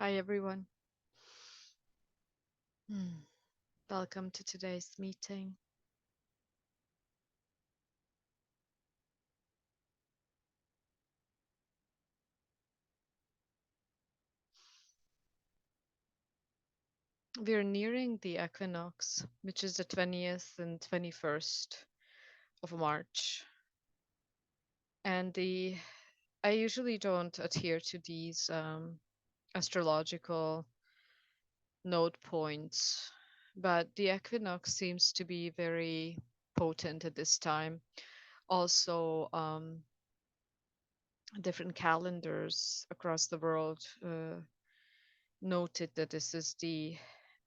Hi, everyone. Hmm. Welcome to today's meeting. We're nearing the equinox, which is the 20th and 21st of March. And I usually don't adhere to these astrological node points, but the equinox seems to be very potent at this time. Also, different calendars across the world noted that this is the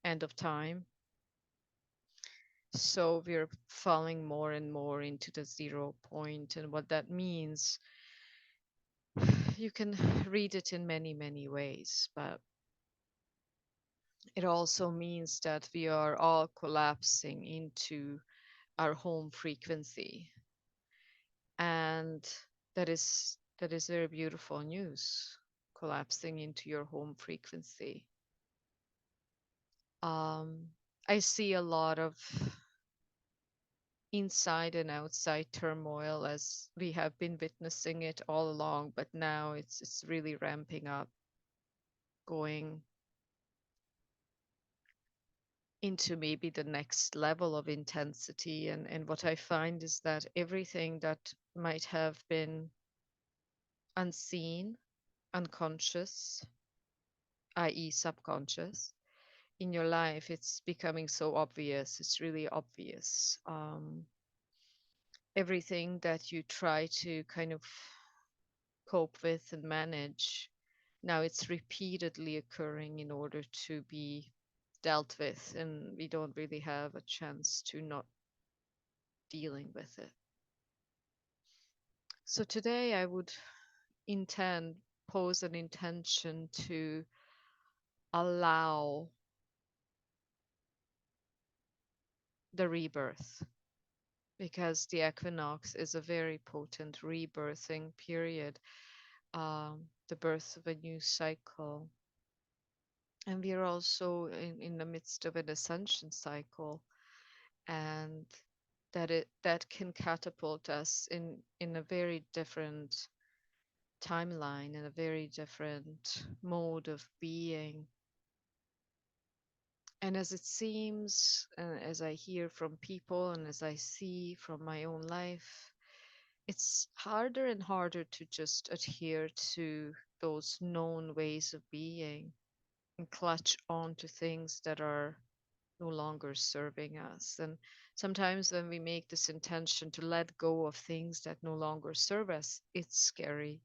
end of time. So we're falling more and more into the 0 point. And what that means, you can read it in many, many ways, but it also means that we are all collapsing into our home frequency. And that is very beautiful news, collapsing into your home frequency. Um, I see a lot of inside and outside turmoil as we have been witnessing it all along, but now it's really ramping up, going into maybe the next level of intensity. And what I find is that everything that might have been unseen, unconscious, i.e., subconscious, in your life, it's becoming so obvious. It's really obvious. Everything that you try to kind of cope with and manage. Now it's repeatedly occurring in order to be dealt with, and we don't really have a chance to not dealing with it. So today I would pose an intention to allow the rebirth, because the equinox is a very potent rebirthing period, the birth of a new cycle. And we are also in the midst of an ascension cycle, and that can catapult us in a very different timeline, in a very different mode of being. And as it seems, and as I hear from people and as I see from my own life, it's harder and harder to just adhere to those known ways of being and clutch on to things that are no longer serving us. And sometimes when we make this intention to let go of things that no longer serve us, it's scary.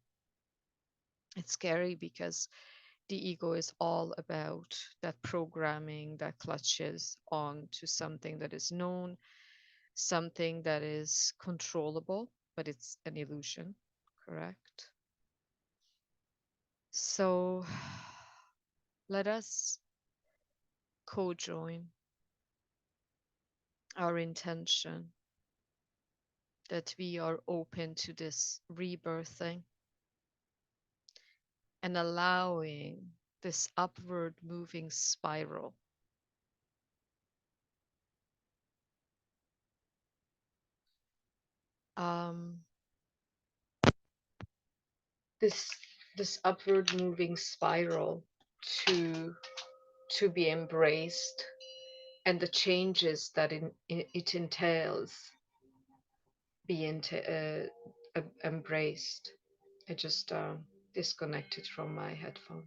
It's scary because the ego is all about that programming that clutches on to something that is known, something that is controllable, but it's an illusion, correct? So let us co join our intention that we are open to this rebirthing and allowing this upward moving spiral. Um, this this upward moving spiral to be embraced, and the changes that it entails be embraced. I just disconnected from my headphone.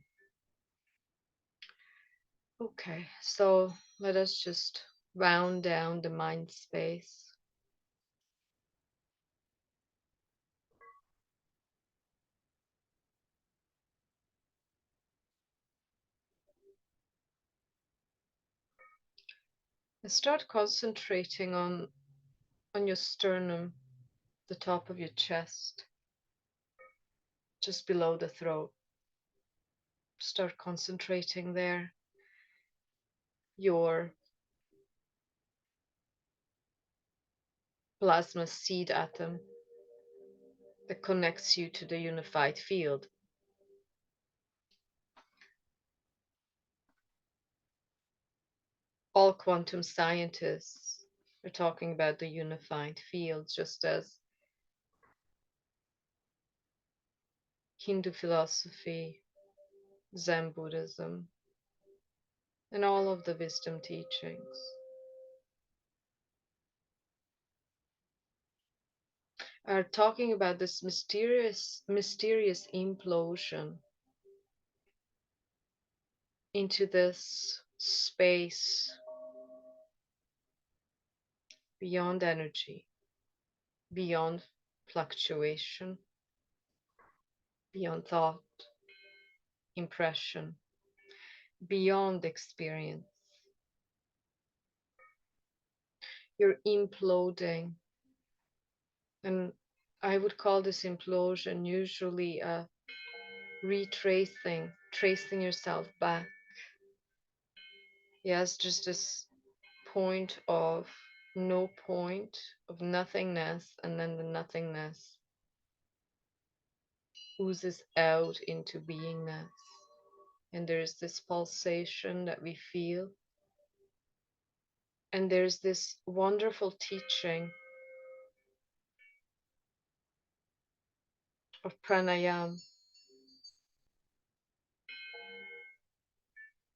Okay, so let us just round down the mind space. And start concentrating on your sternum, the top of your chest, just below the throat. Start concentrating there. Your plasma seed atom that connects you to the unified field. All quantum scientists are talking about the unified field, just as Hindu philosophy, Zen Buddhism, and all of the wisdom teachings are talking about this mysterious implosion into this space beyond energy, beyond fluctuation, beyond thought, impression, beyond experience. You're imploding. And I would call this implosion usually a retracing, tracing yourself back. Yes, just this point of no point, of nothingness, and then the nothingness oozes out into beingness. And there's this pulsation that we feel. And there's this wonderful teaching of pranayama.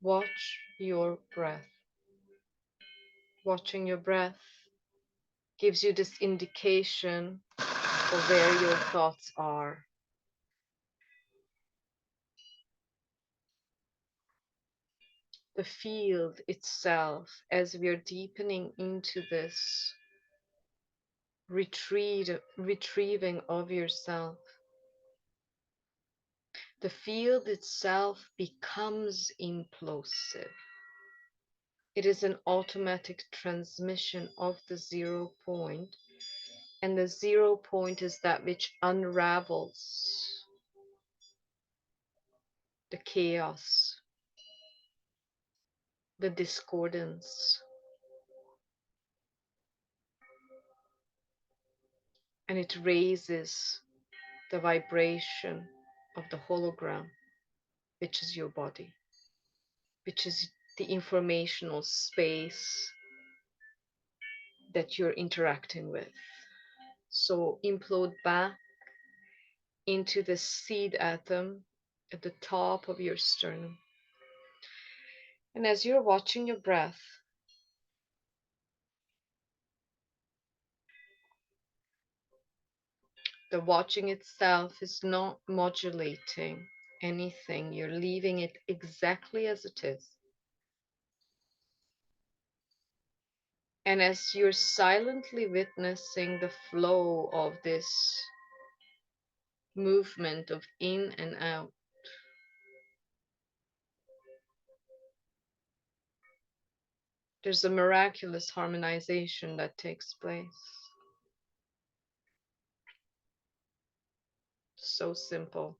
Watch your breath. Watching your breath gives you this indication of where your thoughts are. The field itself, as we are deepening into this retrieving of yourself, the field itself becomes implosive. It is an automatic transmission of the 0 point, and the 0 point is that which unravels the chaos, the discordance, and it raises the vibration of the hologram, which is your body, which is the informational space that you're interacting with. So implode back into the seed atom at the top of your sternum. And as you're watching your breath, the watching itself is not modulating anything. You're leaving it exactly as it is. And as you're silently witnessing the flow of this movement of in and out, there's a miraculous harmonization that takes place. So simple.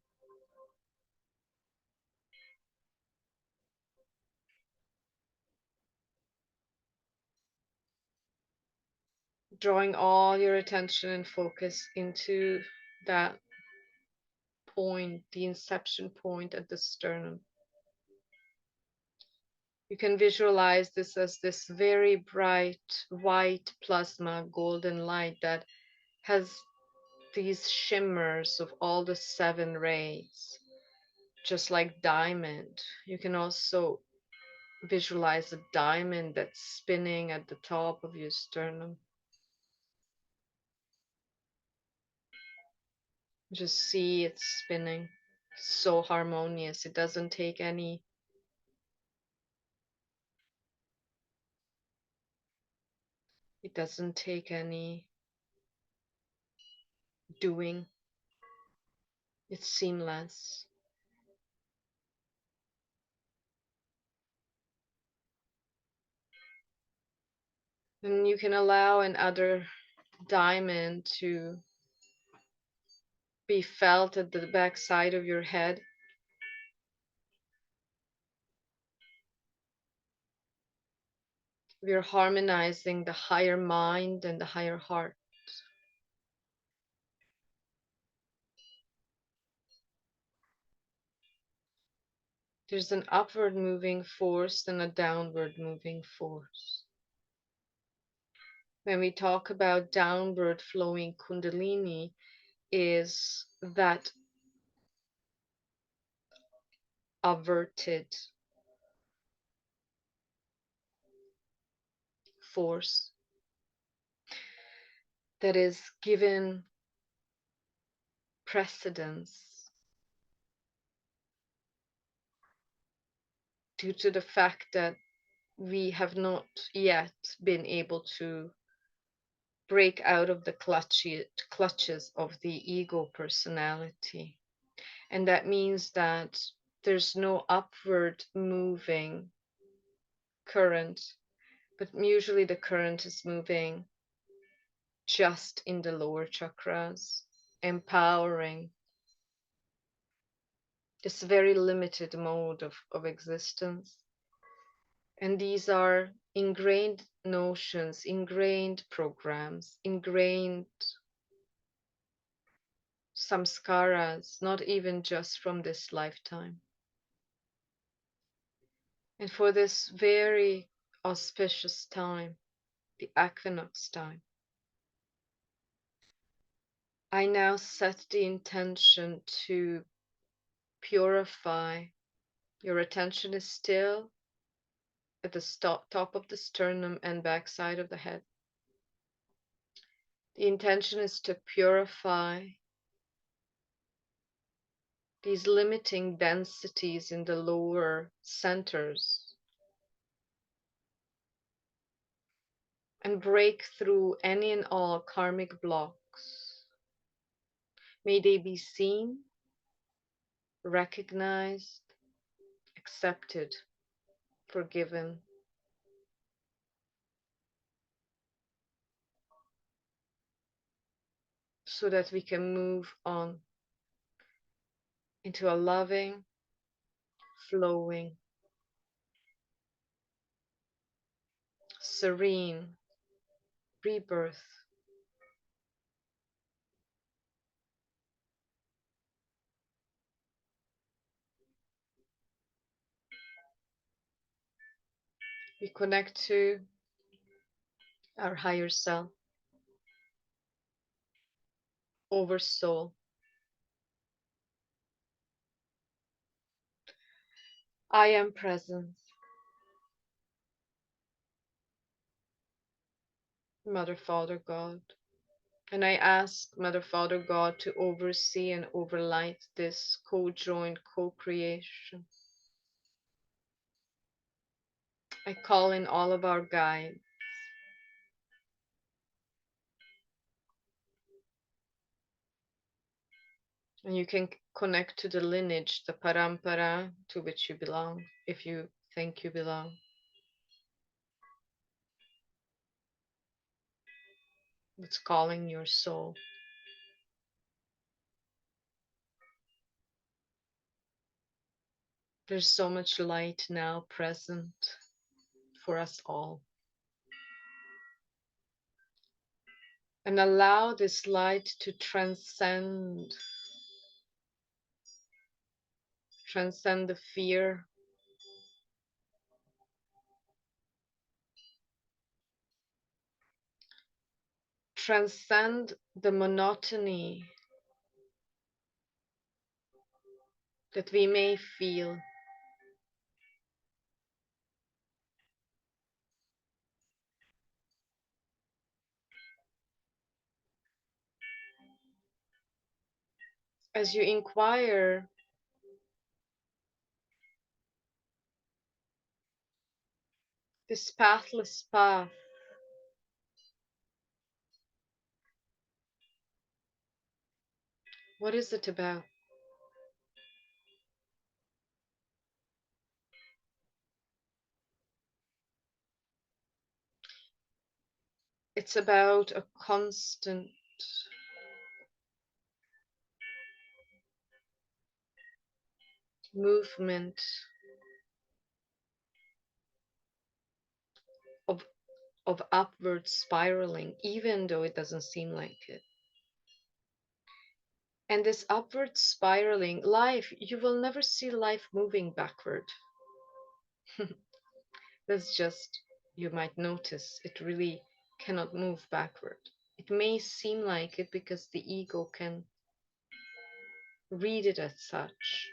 Drawing all your attention and focus into that point, the inception point at the sternum. You can visualize this as this very bright white plasma golden light that has these shimmers of all the 7 rays, just like diamond. You can also visualize a diamond that's spinning at the top of your sternum. Just see it spinning. So harmonious. It doesn't take any doing. It's seamless. And you can allow another diamond to be felt at the back side of your head. We're harmonizing the higher mind and the higher heart. There's an upward moving force and a downward moving force. When we talk about downward flowing Kundalini, is that averted force that is given precedence due to the fact that we have not yet been able to break out of the clutches of the ego personality. And that means that there's no upward moving current, but usually the current is moving just in the lower chakras, empowering this very limited mode of existence. And these are ingrained notions, ingrained programs, ingrained samskaras, not even just from this lifetime. And for this very auspicious time, the equinox time, I now set the intention to purify. Your attention is still at the top of the sternum and backside of the head. The intention is to purify these limiting densities in the lower centers and break through any and all karmic blocks. May they be seen, recognized, accepted, forgiven, so that we can move on into a loving, flowing, serene rebirth. We connect to our higher self, oversoul. I am present, Mother, Father, God. And I ask Mother, Father, God to oversee and overlight this co-joined co-creation. I call in all of our guides. And you can connect to the lineage, the parampara to which you belong, if you think you belong. It's calling your soul. There's so much light now present for us all. And allow this light to transcend the fear, transcend the monotony that we may feel. As you inquire, this pathless path, what is it about? It's about a constant movement of, of upward spiraling, even though it doesn't seem like it. And this upward spiraling life, you will never see life moving backward. That's just, you might notice, it really cannot move backward. It may seem like it because the ego can read it as such,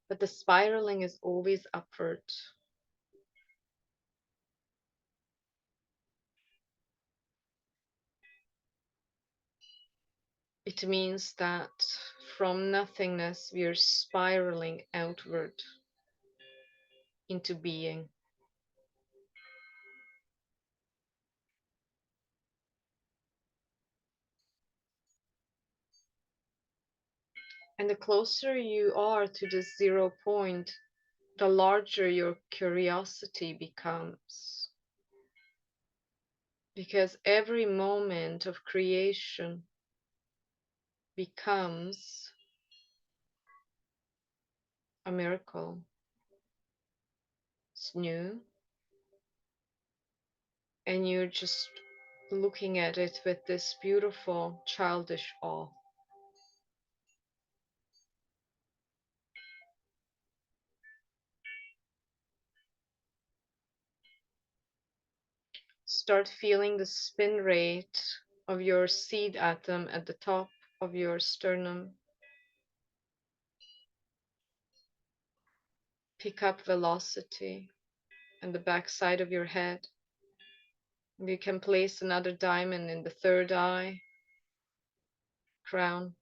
but the spiraling is always upward. It means that from nothingness we are spiraling outward into being. And the closer you are to this 0 point, the larger your curiosity becomes. Because every moment of creation becomes a miracle. It's new, and you're just looking at it with this beautiful childish awe. Start feeling the spin rate of your seed atom at the top of your sternum. Pick up velocity and the back side of your head. You can place another diamond in the third eye, crown,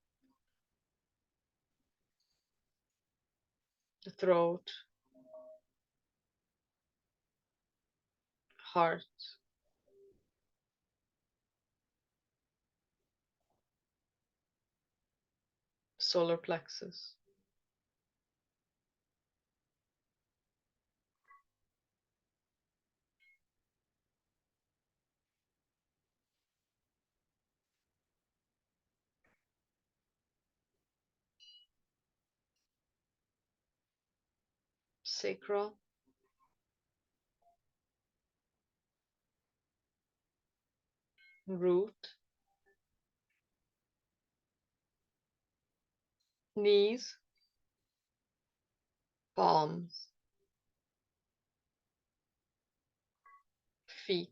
the throat, heart, solar plexus, sacral, root, knees, palms, feet,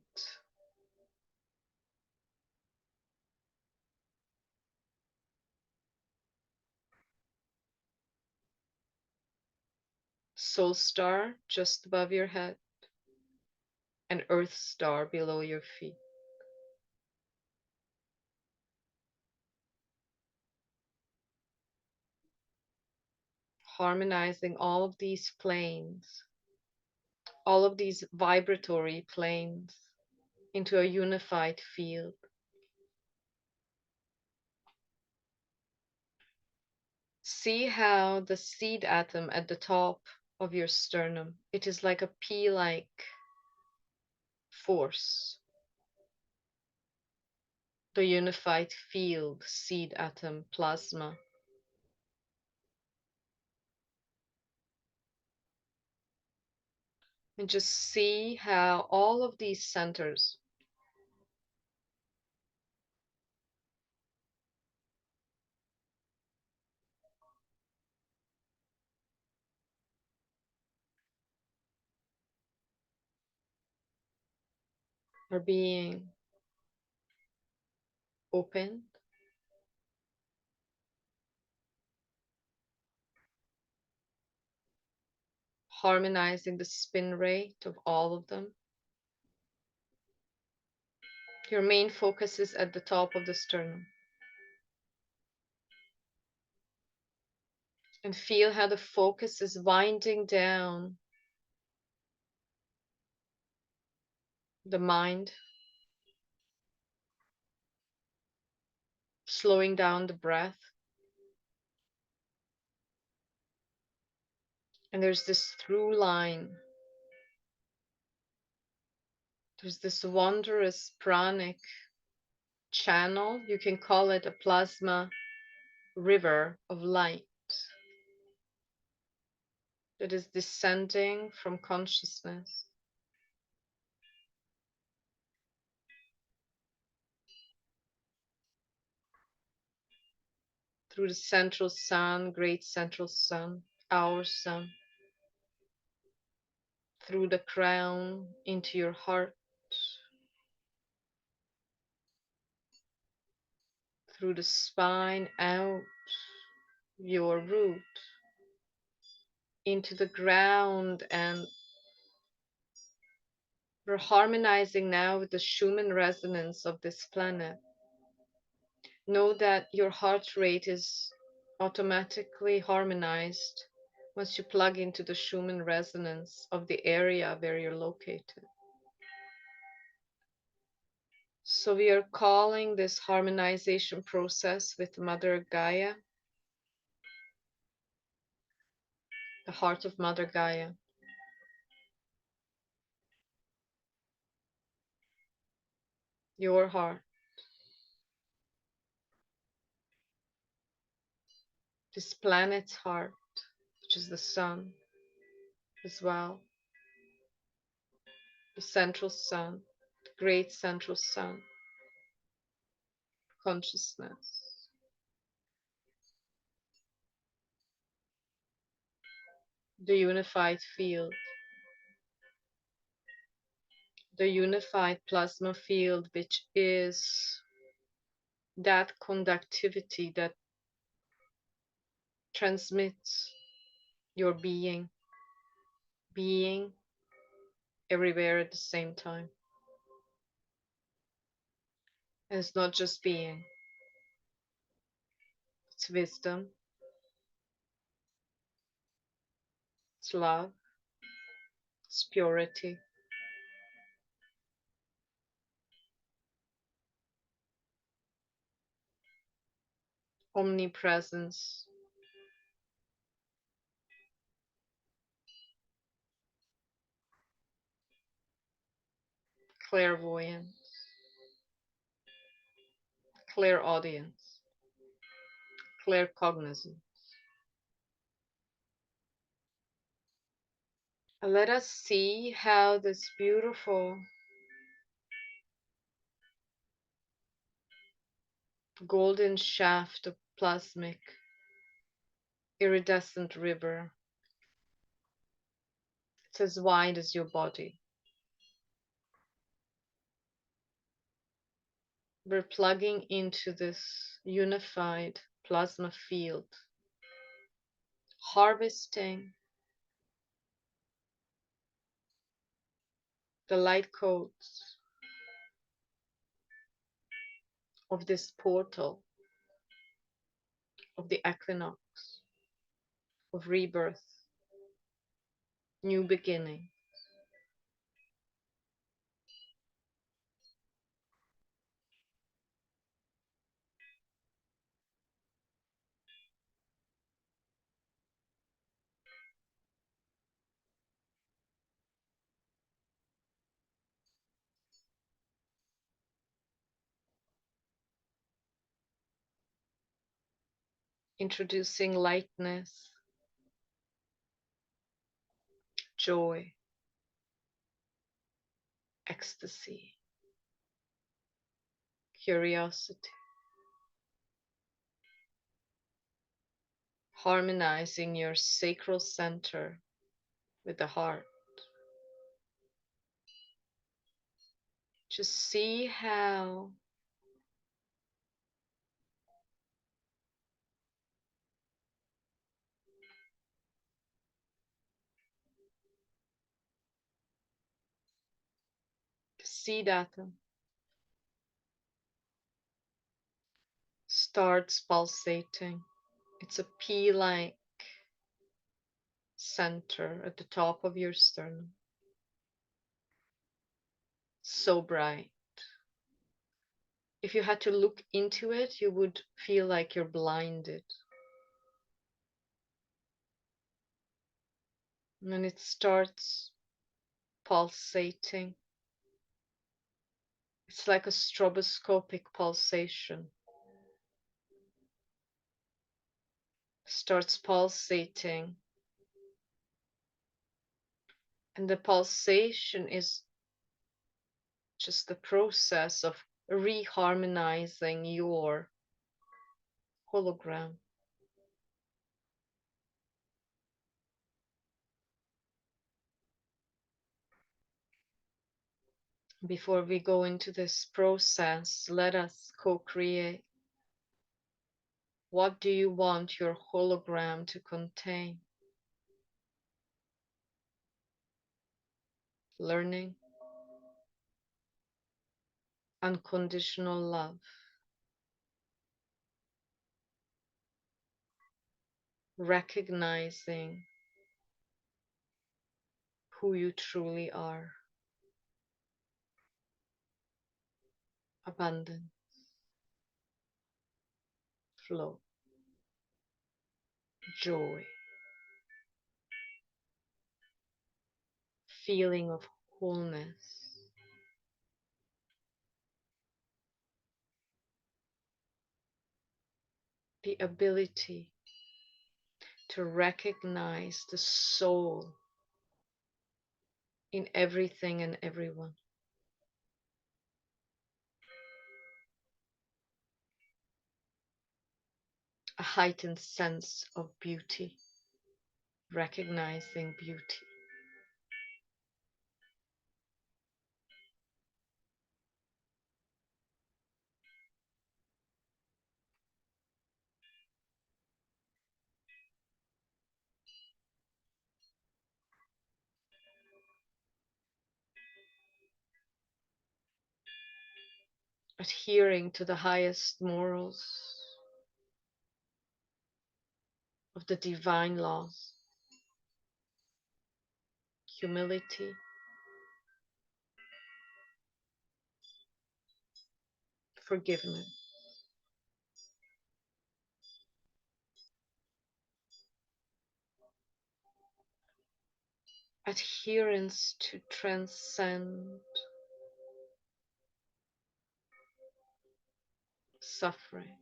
soul star just above your head, and earth star below your feet. Harmonizing all of these planes, all of these vibratory planes into a unified field. See how the seed atom at the top of your sternum, it is like a pea-like force. The unified field, seed atom, plasma. And just see how all of these centers are being opened, harmonizing the spin rate of all of them. Your main focus is at the top of the sternum. And feel how the focus is winding down the mind, slowing down the breath. And there's this through line. There's this wondrous pranic channel. You can call it a plasma river of light that is descending from consciousness. through the central sun, great central sun, our sun, through the crown into your heart, through the spine, out your root, into the ground, and we're harmonizing now with the Schumann resonance of this planet. Know that your heart rate is automatically harmonized once you plug into the Schumann resonance of the area where you're located. So we are calling this harmonization process with Mother Gaia, the heart of Mother Gaia, your heart, this planet's heart, which is the sun as well, the central sun, the great central sun, consciousness, the unified field, the unified plasma field, which is that conductivity that transmits your being everywhere at the same time. And it's not just being, it's wisdom, it's love, it's purity, omnipresence, clairvoyance, clairaudience, claircognizance. And let us see how this beautiful golden shaft of plasmic iridescent river, it's as wide as your body. We're plugging into this unified plasma field, harvesting the light codes of this portal of the equinox, of rebirth, new beginning. Introducing lightness, joy, ecstasy, curiosity, harmonizing your sacral center with the heart. Just see how the seed atom starts pulsating. It's a pea-like center at the top of your sternum. So bright. If you had to look into it, you would feel like you're blinded. And it starts pulsating. It's like a stroboscopic pulsation. Starts pulsating. And the pulsation is just the process of reharmonizing your hologram. Before we go into this process, let us co-create. What do you want your hologram to contain? Learning, unconditional love, recognizing who you truly are, abundance, flow, joy, feeling of wholeness, the ability to recognize the soul in everything and everyone, a heightened sense of beauty, recognizing beauty, adhering to the highest morals of the divine laws, humility, forgiveness, adherence to transcend suffering.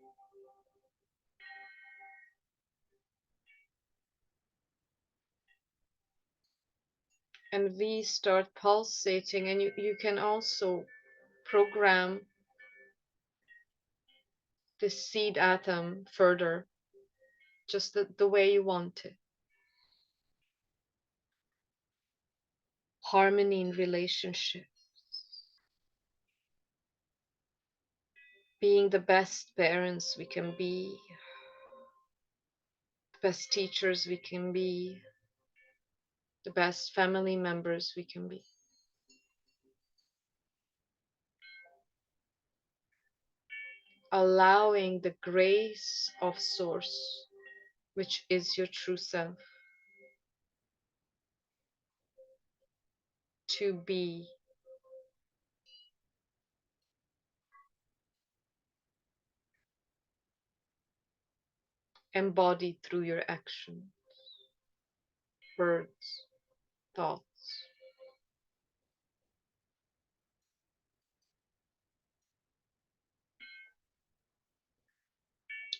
And we start pulsating, and you can also program the seed atom further, just the way you want it. Harmony in relationship, being the best parents we can be, the best teachers we can be, the best family members we can be. Allowing the grace of Source, which is your true self, to be embodied through your action, words, thoughts.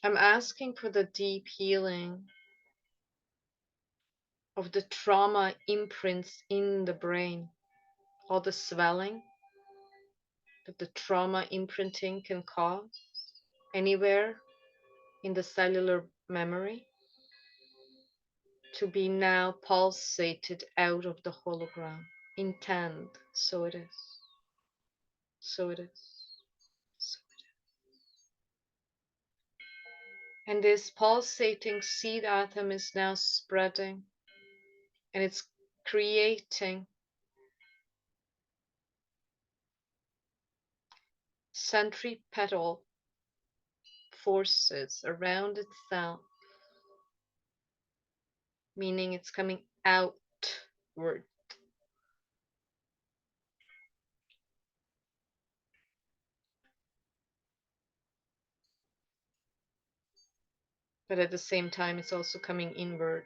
I'm asking for the deep healing of the trauma imprints in the brain, all the swelling that the trauma imprinting can cause anywhere in the cellular memory, to be now pulsated out of the hologram. Intend, so it is, so it is, so it is. And this pulsating seed atom is now spreading, and it's creating centripetal forces around itself, meaning it's coming outward. But at the same time, it's also coming inward.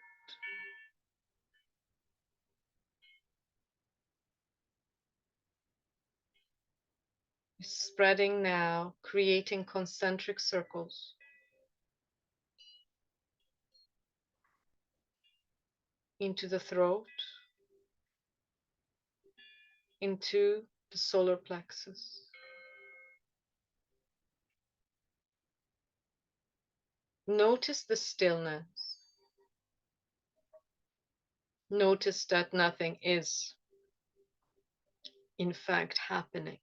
It's spreading now, creating concentric circles into the throat, into the solar plexus. Notice the stillness. Notice that nothing is, in fact, happening,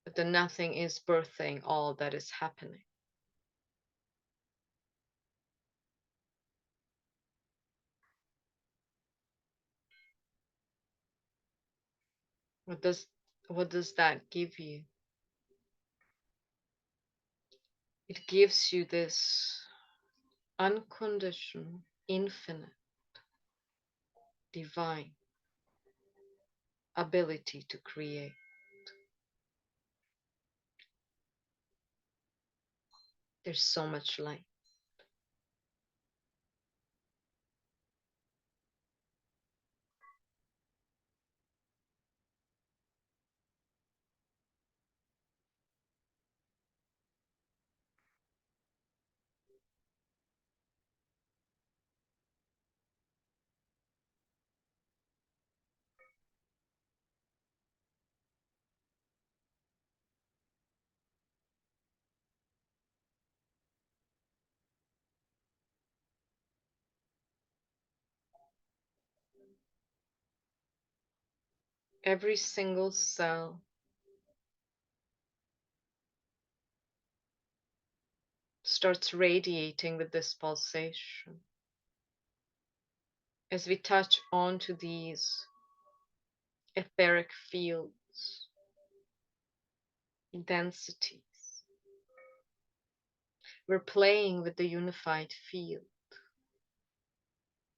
but the nothing is birthing all that is happening. What does what does that give you? It gives you this unconditional, infinite, divine ability to create. There's so much light. Every single cell starts radiating with this pulsation. As we touch onto these etheric fields, densities, we're playing with the unified field.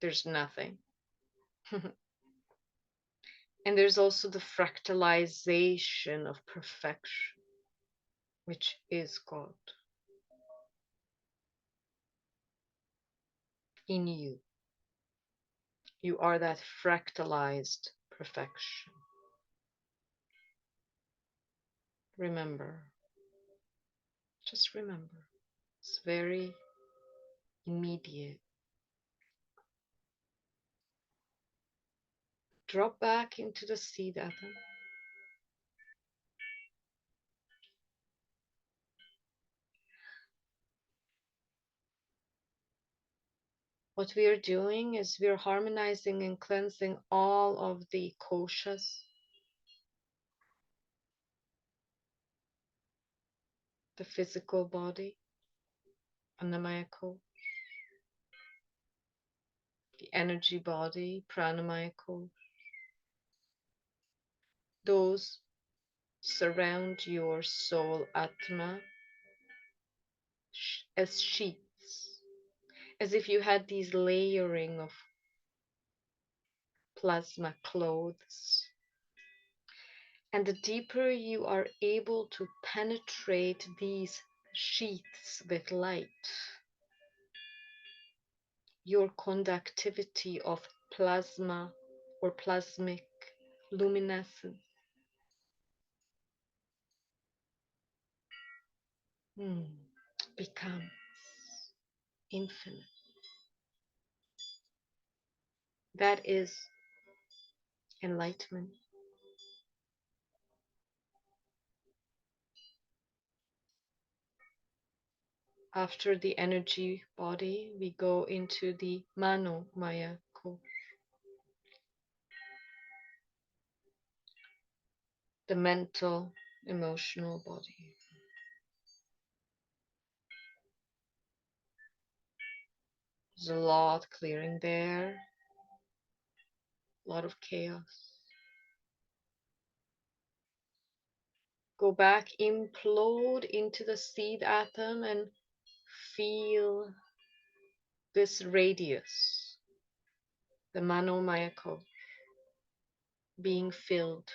There's nothing. And there's also the fractalization of perfection, which is God in you. You are that fractalized perfection. Remember, just remember, it's very immediate. Drop back into the seed atom. What we are doing is we're harmonizing and cleansing all of the koshas, the physical body, annamaya kosh, the energy body, pranamaya kosh. Those surround your soul atma as sheets, as if you had these layering of plasma clothes. And the deeper you are able to penetrate these sheaths with light, your conductivity of plasma or plasmic luminescence becomes infinite. That is enlightenment. After the energy body, we go into the mano maya ko, the mental, emotional body. There's a lot clearing there, a lot of chaos. Go back, implode into the seed atom and feel this radius, the mano maya ko, being filled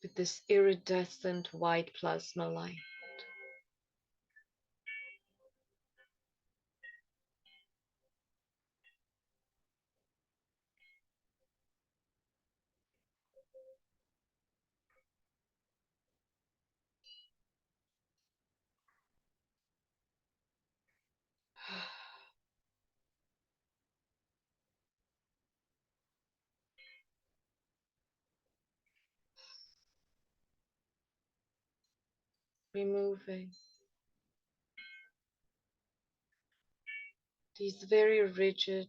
with this iridescent white plasma light. removing these very rigid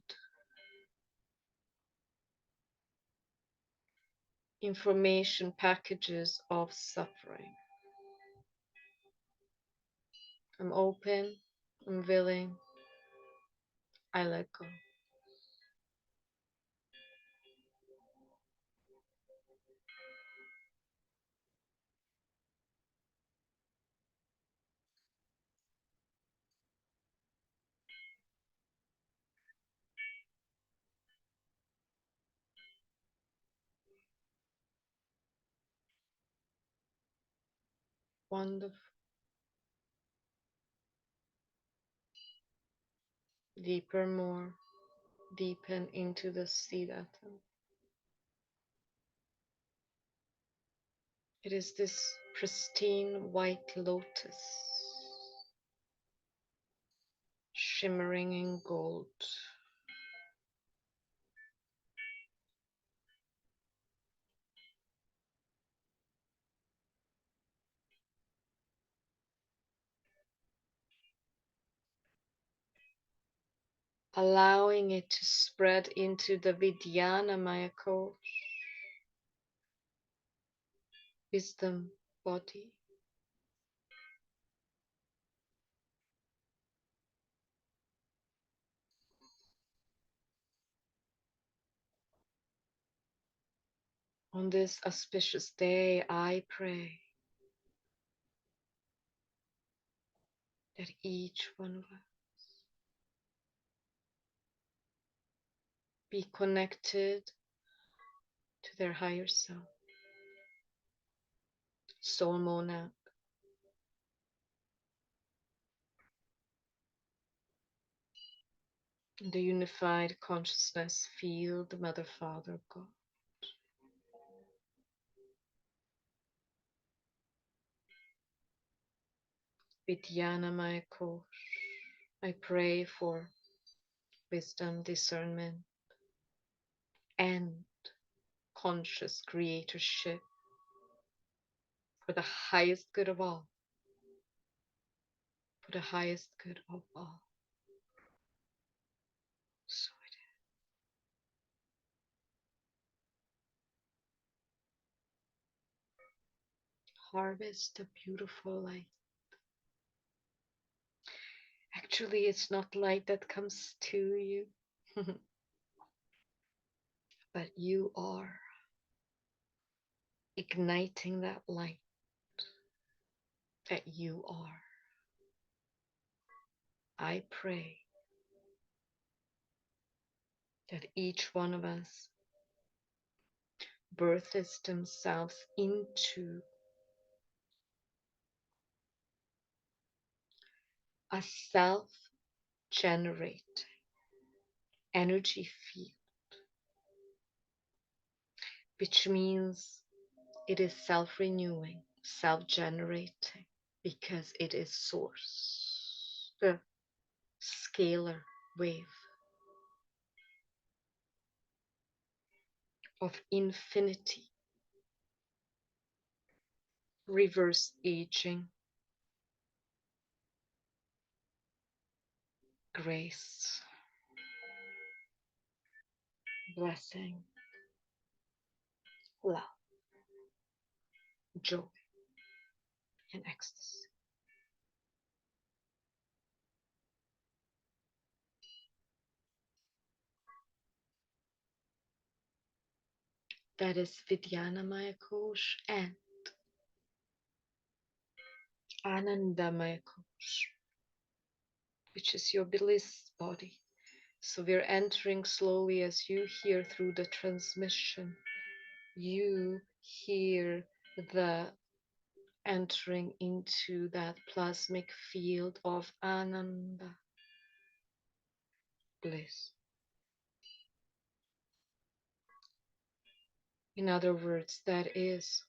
information packages of suffering. I'm open, I'm willing, I let go. Wonderful. Deeper, more. Deepen into the seed atom. It is this pristine white lotus, shimmering in gold. Allowing it to spread into the Vidyanamaya Kosh, wisdom body. On this auspicious day, I pray that each one of us be connected to their higher self, soul monad, the unified consciousness field, Mother, Father, God. Vidyanamaya Kosh. I pray for wisdom, discernment, and conscious creatorship for the highest good of all. For the highest good of all. So it is. Harvest the beautiful light. Actually, it's not light that comes to you, but you are igniting that light that you are. I pray that each one of us births themselves into a self-generated energy field, which means it is self-renewing, self-generating, because it is source, the scalar wave of infinity, reverse aging, grace, blessing, love, joy, and ecstasy. That is Vidyanamaya Kosh and Anandamaya Kosh, which is your bliss body. So we're entering slowly as you hear through the transmission. You hear the entering into that plasmic field of Ananda, bliss. In other words, that is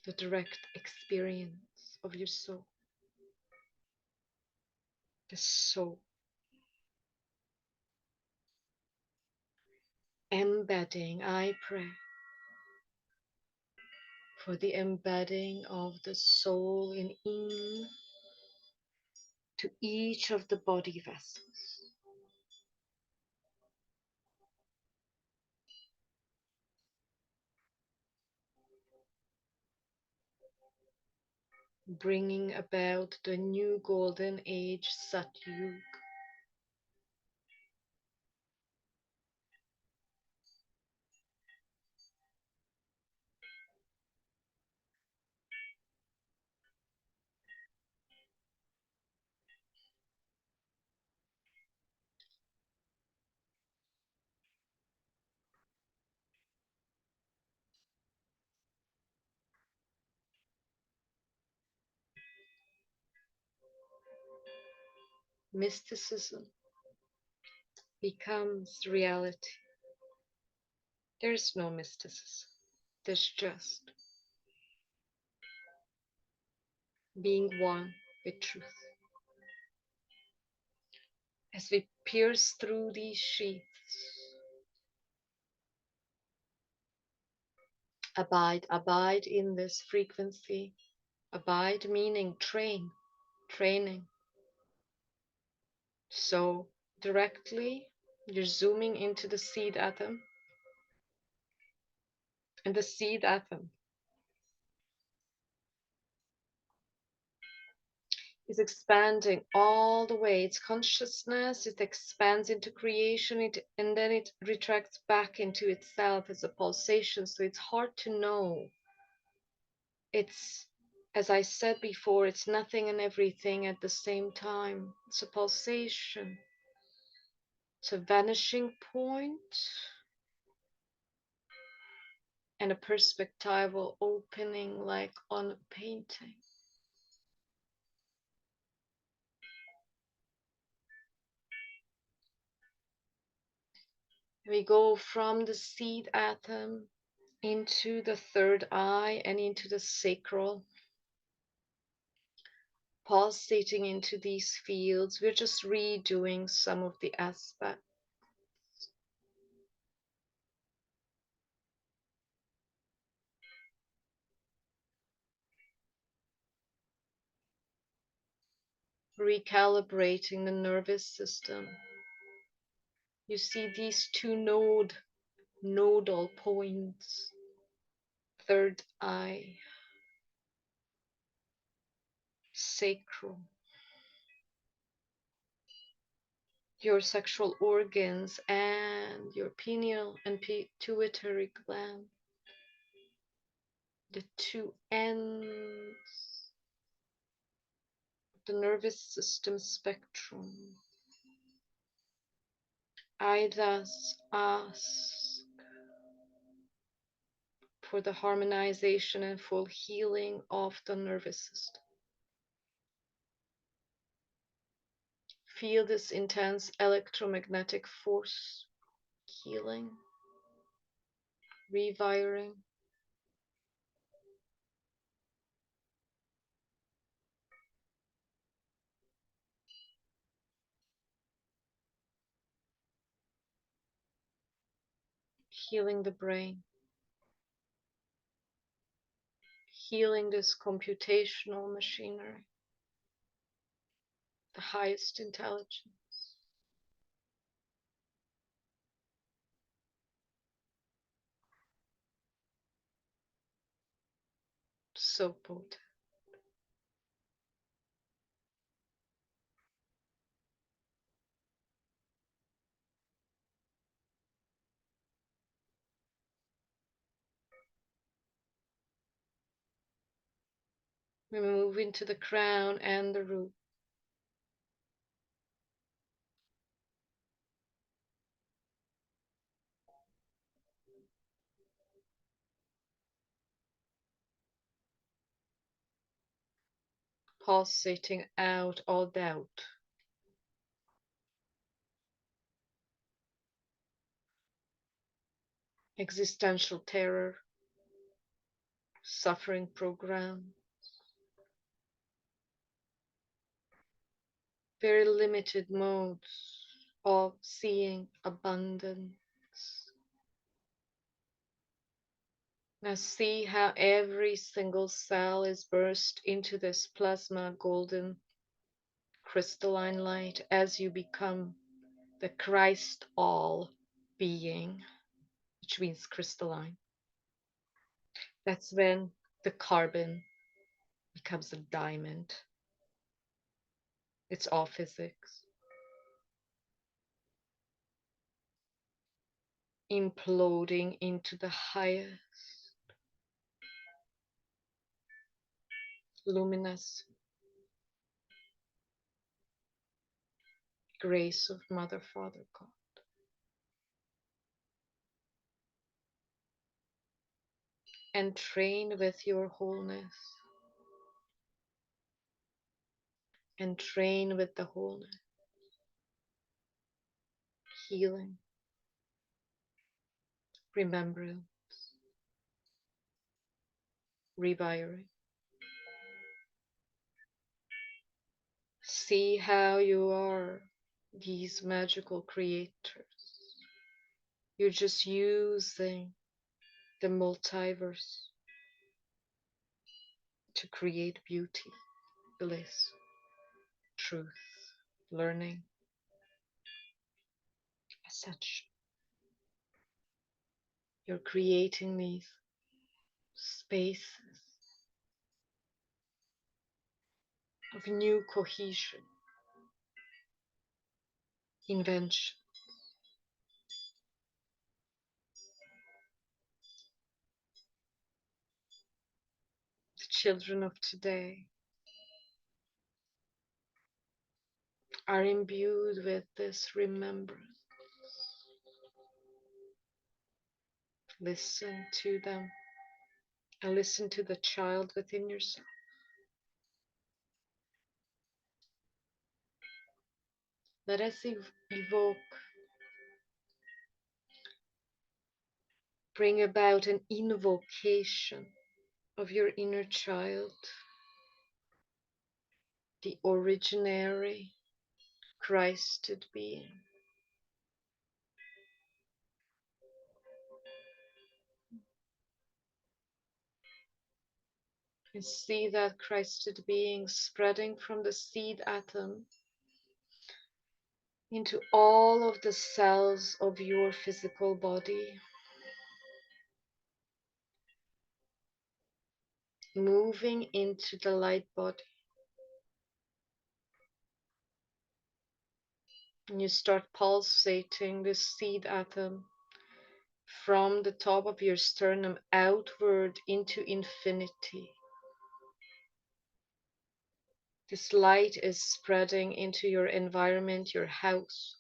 the direct experience of your soul. The soul embedding, I pray, for the embedding of the soul in to each of the body vessels, bringing about the new golden age Satyug. Mysticism becomes reality. There's no mysticism. There's just being one with truth. As we pierce through these sheaths, abide in this frequency. Abide meaning training. So directly you're zooming into the seed atom, and the seed atom is expanding all the way. Its consciousness, it expands into creation, and then it retracts back into itself as a pulsation. So it's hard to know. It's, as I said before, it's nothing and everything at the same time. It's a pulsation. It's a vanishing point and a perspectival opening, like on a painting. We go from the seed atom into the third eye and into the sacral, pulsating into these fields. We're just redoing some of the aspects. Recalibrating the nervous system. You see these two nodal points. Third eye, sacral. Your sexual organs and your pineal and pituitary gland. The two ends of the nervous system spectrum. I thus ask for the harmonization and full healing of the nervous system. Feel this intense electromagnetic force healing, rewiring. Healing the brain, healing this computational machinery, the highest intelligence. So potent. We move into the crown and the root. Pulsating out all doubt, existential terror, suffering program, very limited modes of seeing abundance, Now see how every single cell is burst into this plasma golden crystalline light as you become the Christ all being, which means crystalline. That's when the carbon becomes a diamond. It's all physics. Imploding into the highest luminous grace of Mother, Father, God. And train with your wholeness. And train with the wholeness. Healing. Remembrance. Rewiring. See how you are these magical creators. You're just using the multiverse to create beauty, bliss, truth, learning, ascension. You're creating these spaces of new cohesion, invention. The children of today are imbued with this remembrance. Listen to them and listen to the child within yourself. Let us evoke, bring about an invocation of your inner child, the originary Christed being. And see that Christed being spreading from the seed atom into all of the cells of your physical body, moving into the light body. And you start pulsating this seed atom from the top of your sternum outward into infinity. This light is spreading into your environment, your house,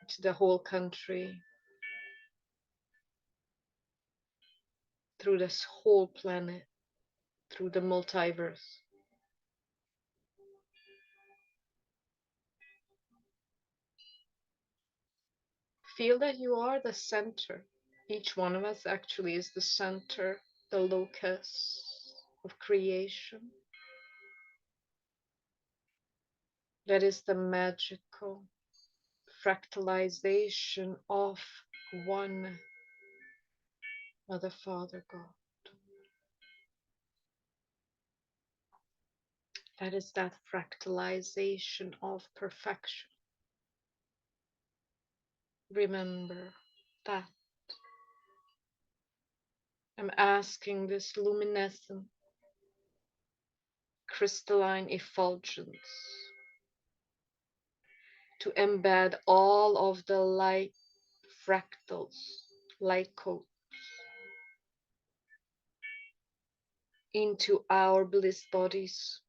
to the whole country, through this whole planet, through the multiverse. Feel that you are the center. Each one of us actually is the center, the locus of creation. That is the magical fractalization of one Mother, Father, God. That is that fractalization of perfection. Remember that. I'm asking this luminescent crystalline effulgence to embed all of the light fractals, light codes into our bliss bodies,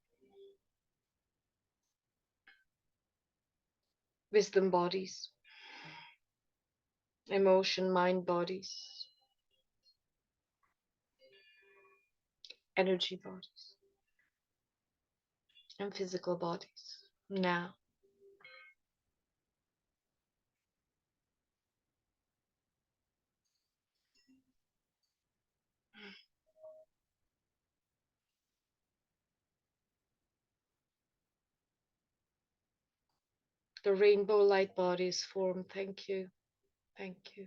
wisdom bodies, emotion mind bodies, energy bodies, and physical bodies. Now, the rainbow light bodies form. Thank you, thank you,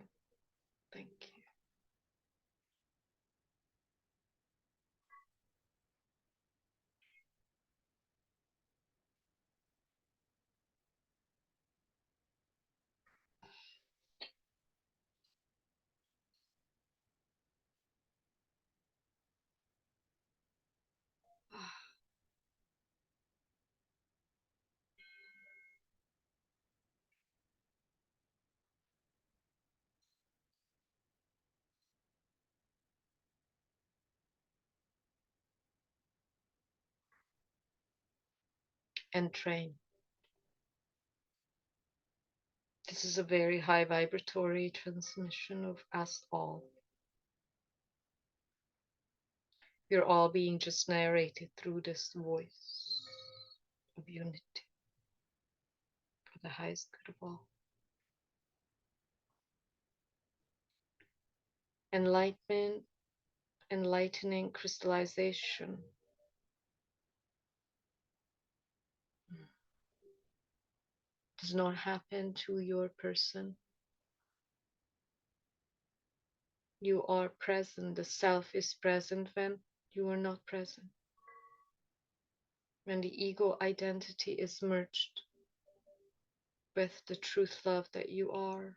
thank you. and train. This is a very high vibratory transmission of us all. We're all being just narrated through this voice of unity for the highest good of all. Enlightenment, enlightening crystallization does not happen to your person. You are present. The self is present when you are not present. When the ego identity is merged with the truth love that you are.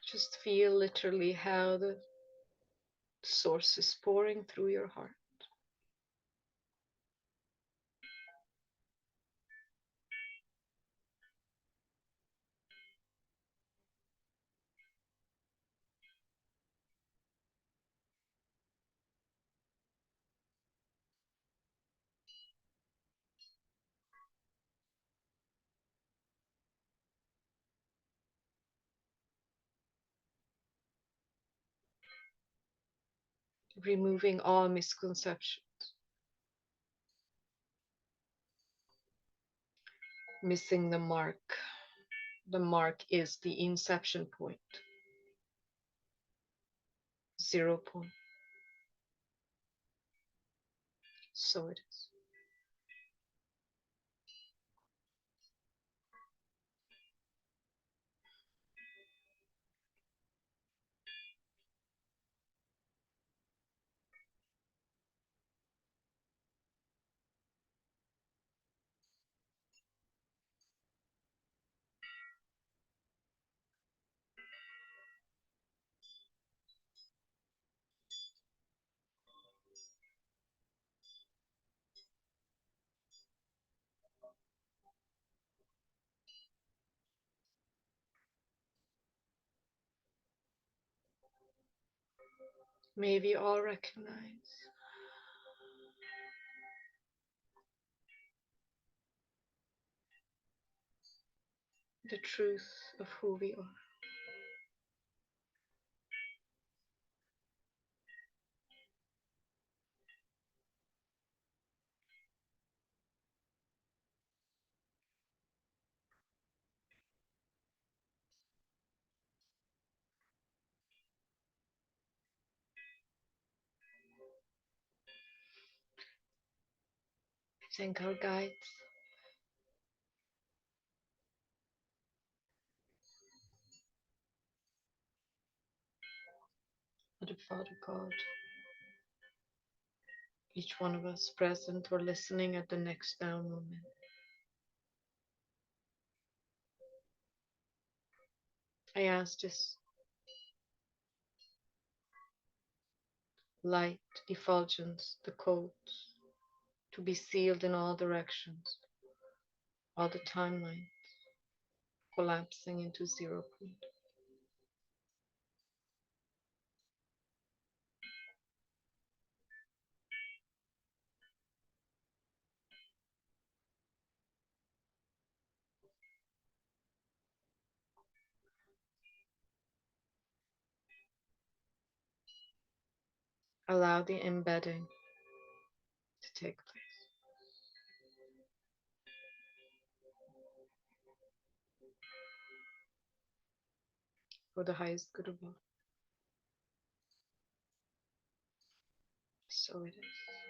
Just feel literally how the source is pouring through your heart. Removing all misconceptions. Missing the mark. The mark is the inception point. 0 point. So it is. May we all recognize the truth of who we are. Thank our guides, Mother, Father, God, each one of us present or listening at the next now moment. I ask this light effulgence, the codes, to be sealed in all directions, all the timeline collapsing into 0 point. Allow the embedding to take place for the highest good of all. So it is.